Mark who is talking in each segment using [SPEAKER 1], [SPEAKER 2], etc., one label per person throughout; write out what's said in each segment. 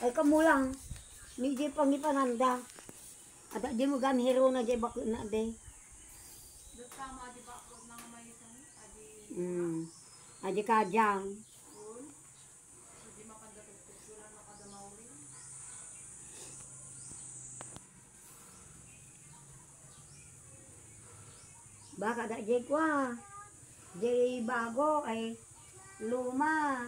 [SPEAKER 1] Ay kamu lang. Medyo pangipananda. At di mo gan hero na di bako na de.
[SPEAKER 2] Sama di bako nang may adi.
[SPEAKER 1] Adi kajang.
[SPEAKER 2] Di makadatot wala nakadamaw rin.
[SPEAKER 1] Baka da di kwa. Di bago ay luma.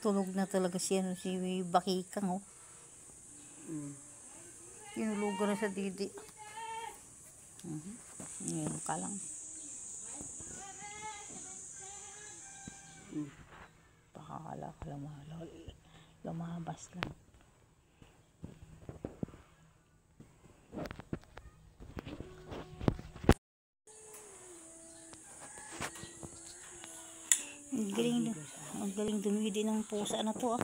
[SPEAKER 3] Tulog na talaga siya no, si Bakikang oh. Tinulugan na sa didi. Ngayon ka lang. Pakakala ka lumabas lang. Ang galing dumidi ng pusa na to ah.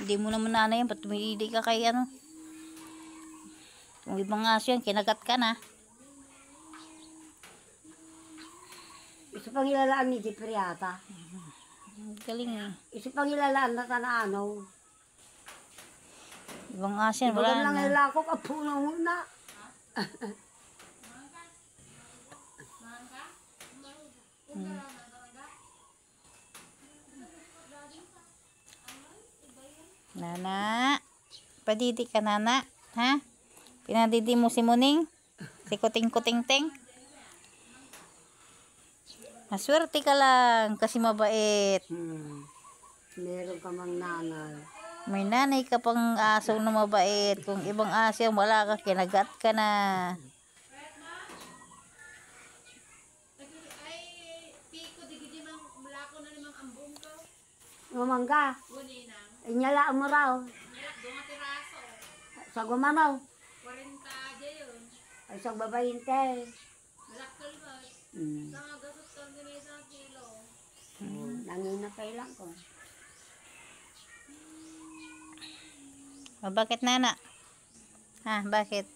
[SPEAKER 3] Hindi mo naman nanay yan, ba't dumidi ka kay ano? Kung ibang aso yan, kinagat ka na.
[SPEAKER 1] Isa pang ilalaan ni Cipriata.
[SPEAKER 3] Ang galing eh.
[SPEAKER 1] Isa pang ilalaan na tanaanaw.
[SPEAKER 3] Ibang aso yan, wala
[SPEAKER 1] Ibang lang
[SPEAKER 3] na.
[SPEAKER 1] ilako kapuno muna. Nana, padidi ka nana, ha? Pinadidi mo si Muning, si Kuting-Kuting-Ting. Maswerte ka lang kasi mabait. Meron ka mang nanay.
[SPEAKER 3] May nanay ka pang aso na mabait. Kung ibang aso wala ka, kinagat ka na.
[SPEAKER 1] Mamangga. Inyala mo raw. Sa gumanaw.
[SPEAKER 2] 40 aja yun.
[SPEAKER 1] Ay sa babayinte.
[SPEAKER 2] Malakal ba? Sama gasot ka din isang kilo.
[SPEAKER 1] Nangina kailan ko.
[SPEAKER 3] O, bakit nana? Ha, bakit?